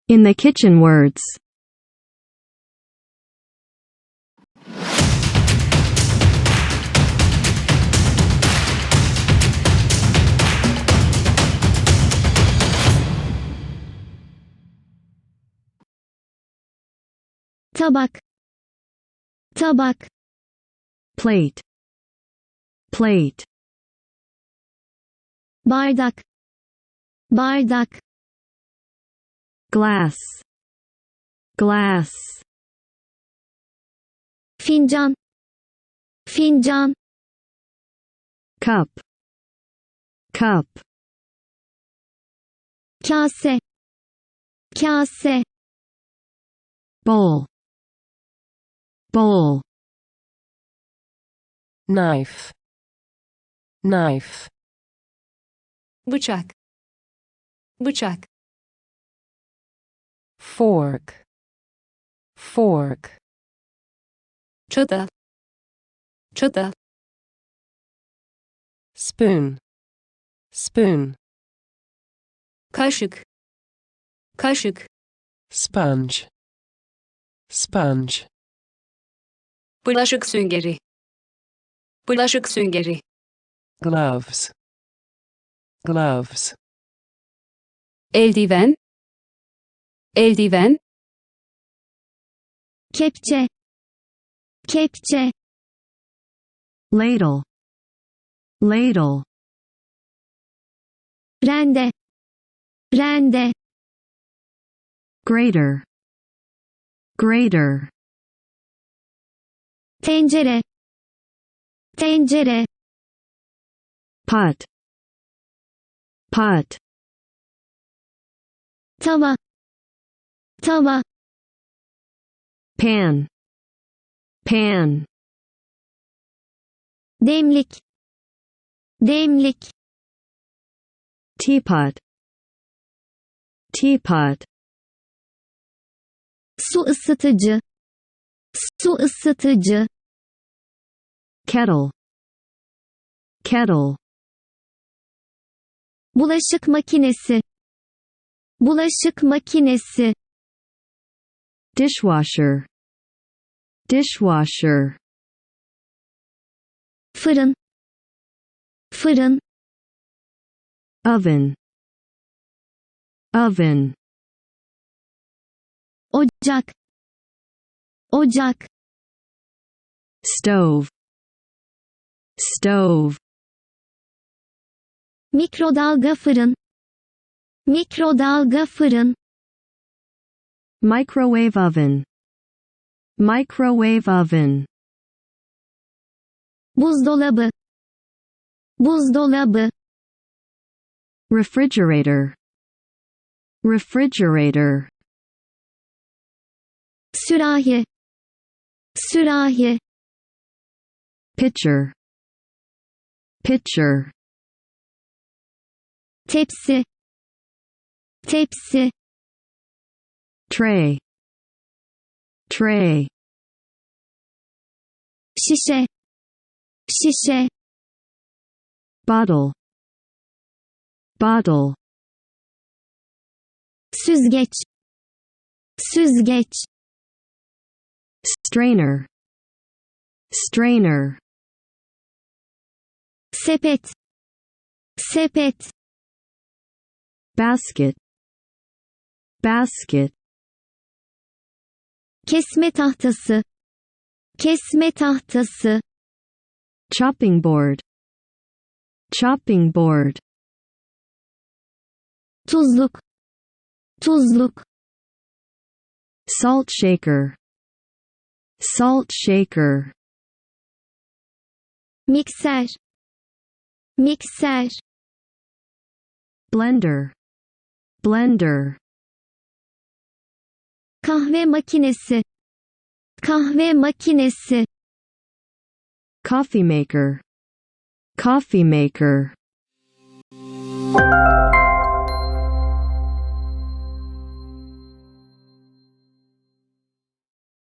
In the kitchen words. Tabak, tabak. Plate, plate. Bardak, bardak. Glass, glass. Fincan, fincan. Cup, cup. Kase, kase. Bowl, bowl. Knife, knife. Bıçak, bıçak. Fork, fork. Çatal, çatal. Spoon, spoon. Kaşık, kaşık. Sponge, sponge. Bulaşık süngeri, bulaşık süngeri. Gloves, gloves. Eldiven, eldiven. Kepçe, kepçe. Ladle, ladle. Rende, rende. Grater, grater. Tencere, tencere. Pot, pot. Tava, tava. Pan, pan. Demlik, demlik. Teapot, teapot. Su ısıtıcı, su ısıtıcı. Kettle, kettle. Bulaşık makinesi, bulaşık makinesi. Dishwasher, dishwasher. Fırın, fırın. Oven, oven. Ocak, ocak. Stove, stove. Mikrodalga fırın, mikrodalga fırın. Microwave oven, microwave oven. Buzdolabı, buzdolabı. Refrigerator, refrigerator. Sürahi, sürahi. Pitcher, pitcher. Tepsi, tepsi. Tray, tray. Şişe, şişe. Bottle, bottle. Süzgeç, süzgeç. Strainer, strainer. Sepet, sepet. Basket, basket. Kesme tahtası, kesme tahtası. Chopping board, chopping board. Tuzluk, tuzluk. Salt shaker, salt shaker. Mikser, mikser. Blender, blender. Kahve makinesi, kahve makinesi. Coffee maker, coffee maker.